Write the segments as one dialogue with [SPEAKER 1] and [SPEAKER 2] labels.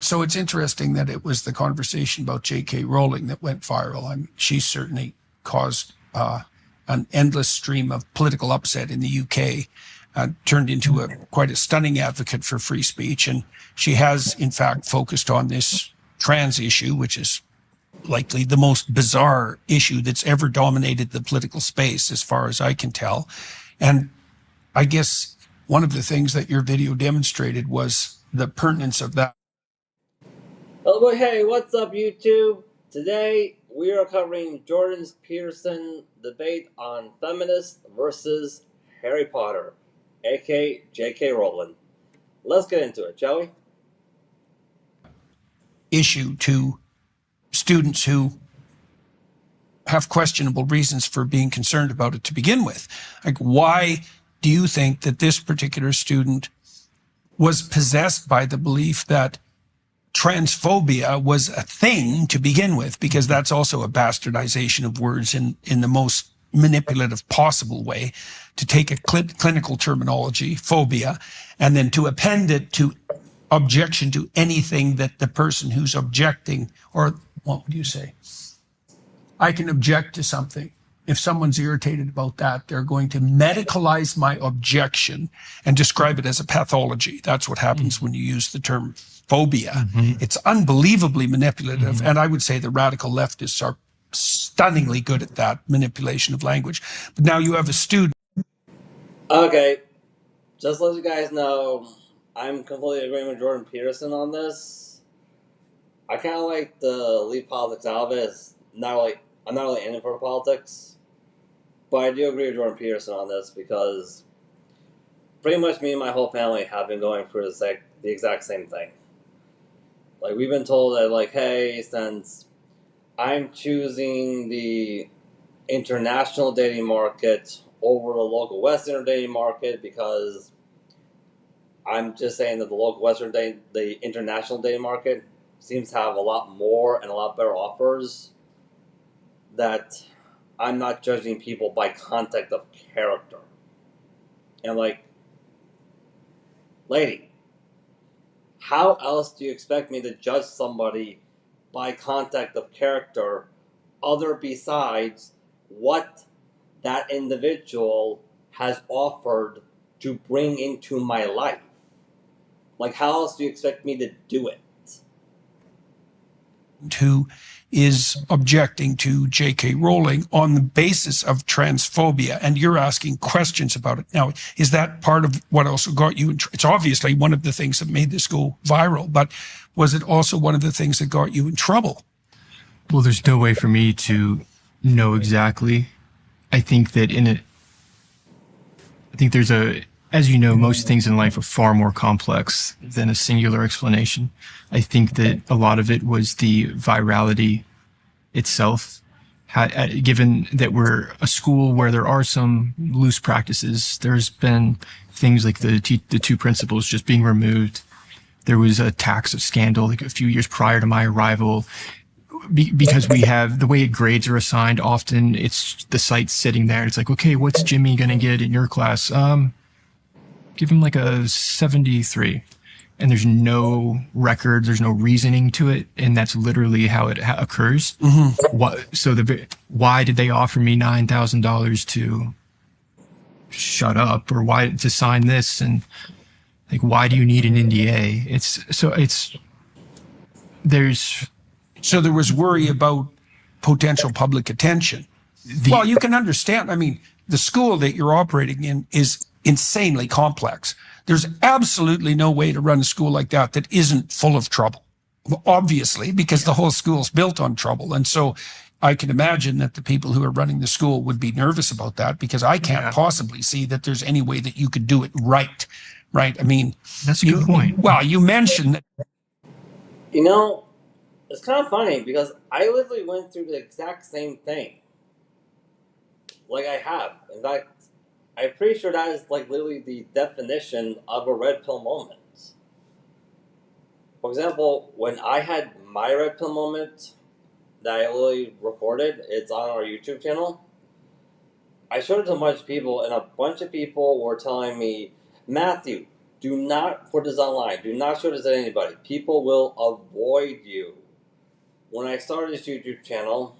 [SPEAKER 1] So it's interesting that it was the conversation about J.K. Rowling that went viral. And she certainly caused an endless stream of political upset in the UK, turned into quite a stunning advocate for free speech. And she has, in fact, focused on this trans issue, which is likely the most bizarre issue that's ever dominated the political space, as far as I can tell. And I guess one of the things that your video demonstrated was the pertinence of that.
[SPEAKER 2] Oh, hey, what's up, YouTube? Today, we are covering Jordan Peterson's debate on Feminist versus Harry Potter, aka J.K. Rowling. Let's get into it, shall we?
[SPEAKER 1] Issue to students who have questionable reasons for being concerned about it to begin with. Like, why do you think that this particular student was possessed by the belief that transphobia was a thing to begin with? Because that's also a bastardization of words in the most manipulative possible way, to take a clinical terminology, phobia, and then to append it to objection to anything that the person who's objecting, or what would you say? I can object to something. If someone's irritated about that, they're going to medicalize my objection and describe it as a pathology. That's what happens when you use the term phobia. It's unbelievably manipulative. And I would say the radical leftists are stunningly good at that manipulation of language. But now you have a student.
[SPEAKER 2] Okay, just to let you guys know, I'm completely agreeing with Jordan Peterson on this. I kind of like to leave politics out of it. I'm not really in it for politics. But I do agree with Jordan Peterson on this, because pretty much me and my whole family have been going through the exact same thing. Like, we've been told that, like, hey, since I'm choosing the international dating market over the local Western dating market, because I'm just saying that the international dating market seems to have a lot more and a lot better offers, that I'm not judging people by content of character. And, like, lady, how else do you expect me to judge somebody by content of character other besides what that individual has offered to bring into my life? Like, how else do you expect me to do it?
[SPEAKER 1] Who is objecting to J.K. Rowling on the basis of transphobia, and you're asking questions about it. Now, is that part of what also got you in it's obviously one of the things that made this go viral, but was it also one of the things that got you in trouble?
[SPEAKER 3] Well, there's no way for me to know exactly. I think that as you know, most things in life are far more complex than a singular explanation. I think that a lot of it was the virality itself. Given that we're a school where there are some loose practices, there's been things like the two principals just being removed. There was a tax of scandal like a few years prior to my arrival. Because we have the way grades are assigned, often it's the site sitting there. It's like, okay, what's Jimmy going to get in your class? Give him like a 73. And there's no record, there's no reasoning to it. And that's literally how it occurs. Why did they offer me $9,000 to shut up, or why to sign this? And like, why do you need an NDA?
[SPEAKER 1] So there was worry about potential public attention. Well, you can understand. I mean, the school that you're operating in is insanely complex. There's absolutely no way to run a school like that isn't full of trouble, obviously, because the whole school's built on trouble. And so I can imagine that the people who are running the school would be nervous about that, because I can't possibly see that there's any way that you could do it right. I mean,
[SPEAKER 3] that's a good point.
[SPEAKER 1] Well, you mentioned that.
[SPEAKER 2] You know, it's kind of funny, because I literally went through the exact same thing. Like, I have. In fact, I'm pretty sure that is like literally the definition of a red pill moment. For example, when I had my red pill moment that I literally recorded, it's on our YouTube channel. I showed it to a bunch of people, and a bunch of people were telling me, Matthew, Do not put this online. Do not show this to anybody. People will avoid you. When I started this YouTube channel,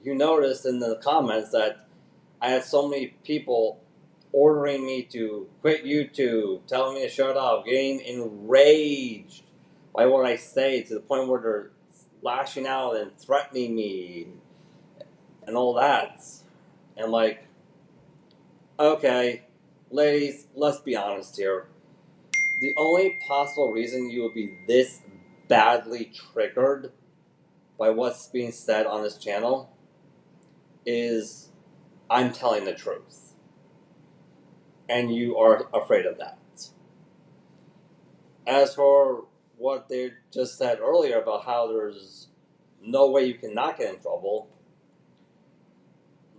[SPEAKER 2] you noticed in the comments that I had so many people ordering me to quit YouTube, telling me to shut up, getting enraged by what I say to the point where they're lashing out and threatening me and all that. And like, okay, ladies, let's be honest here. The only possible reason you would be this badly triggered by what's being said on this channel is I'm telling the truth. And you are afraid of that. As for what they just said earlier about how there's no way you can not get in trouble,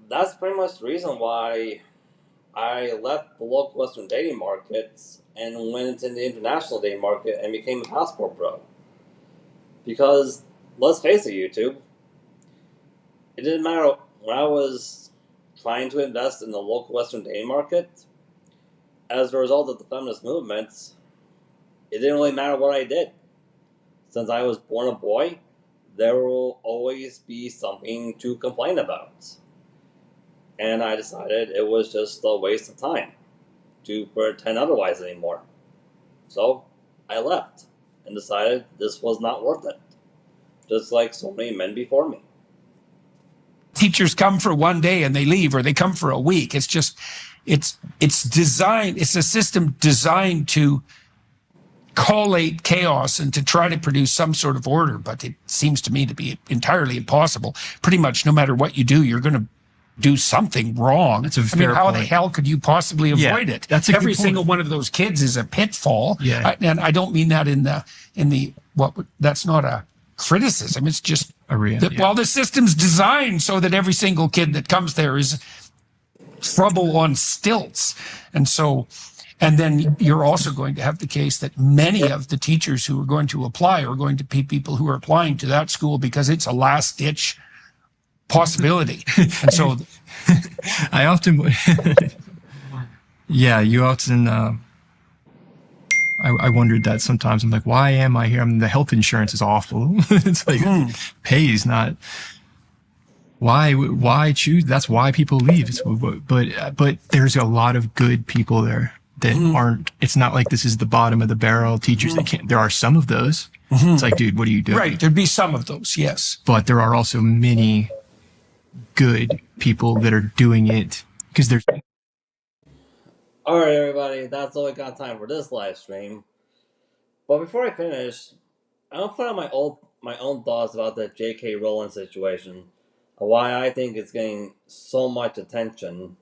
[SPEAKER 2] that's pretty much the reason why I left the local Western dating markets and went into the international dating market and became a passport pro. Because, let's face it, YouTube, it didn't matter when I was trying to invest in the local Western dating market, as a result of the feminist movement, it didn't really matter what I did. Since I was born a boy, there will always be something to complain about. And I decided it was just a waste of time to pretend otherwise anymore. So I left and decided this was not worth it. Just like so many men before me.
[SPEAKER 1] Teachers come for one day and they leave, or they come for a week. It's just, it's designed, it's a system designed to collate chaos and to try to produce some sort of order, but it seems to me to be entirely impossible. Pretty much no matter what you do, you're going to do something wrong.
[SPEAKER 3] That's a fair
[SPEAKER 1] how
[SPEAKER 3] point.
[SPEAKER 1] the hell could you possibly avoid it?
[SPEAKER 3] That's a
[SPEAKER 1] Every
[SPEAKER 3] good point.
[SPEAKER 1] single one of those kids is a pitfall.
[SPEAKER 3] Yeah.
[SPEAKER 1] And I don't mean that in the that's not a criticism. It's just well, the system's designed so that every single kid that comes there is trouble on stilts. And then you're also going to have the case that many of the teachers who are going to apply are going to be people who are applying to that school because it's a last ditch possibility. And so
[SPEAKER 3] I often, you often, I wondered that sometimes. I'm like, why am I here? I mean, the health insurance is awful. It's like, pays, not, why choose? That's why people leave. But there's a lot of good people there that aren't, it's not like this is the bottom of the barrel teachers that can't, there are some of those. It's like, dude, what are you doing?
[SPEAKER 1] right, there'd be some of those, yes.
[SPEAKER 3] But there are also many good people that are doing it because there's.
[SPEAKER 2] Alright, everybody, that's all I got time for this live stream. But before I finish, I'll put out my own thoughts about the J.K. Rowling situation, why I think it's getting so much attention.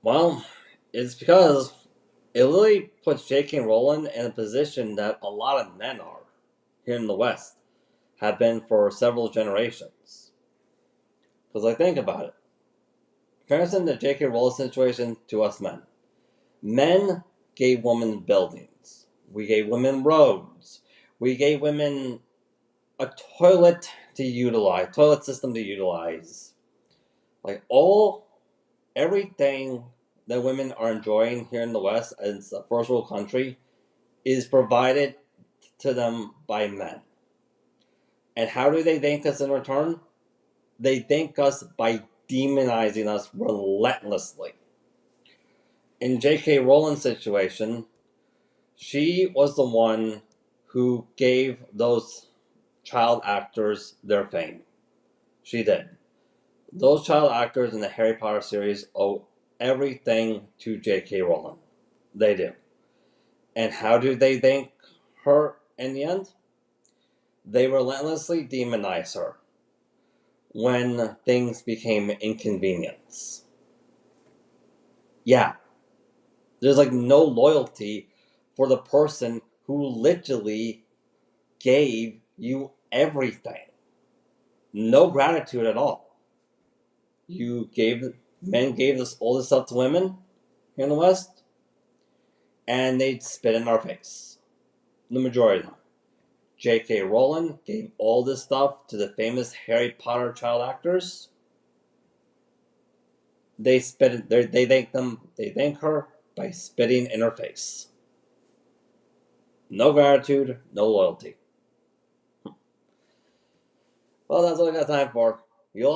[SPEAKER 2] Well, it's because it really puts J.K. Rowling in a position that a lot of men are here in the West, have been for several generations. Because I think about it. Comparison the J.K. Rowling situation to us men. Men gave women buildings. We gave women roads. We gave women a toilet system to utilize. Like everything that women are enjoying here in the West as a first world country is provided to them by men. And how do they thank us in return? They thank us by demonizing us relentlessly. In J.K. Rowling's situation, she was the one who gave those child actors their fame. She did. Those child actors in the Harry Potter series owe everything to J.K. Rowling. They do. And how do they thank her in the end? They relentlessly demonize her when things became inconvenience. Yeah. There's like no loyalty for the person who literally gave you everything. No gratitude at all. Men gave all this stuff to women here in the West, and they'd spit in our face. The majority of them. J.K. Rowling gave all this stuff to the famous Harry Potter child actors. They thank them. They thank her by spitting in her face. No gratitude, no loyalty. Well, that's all I got time for. You'll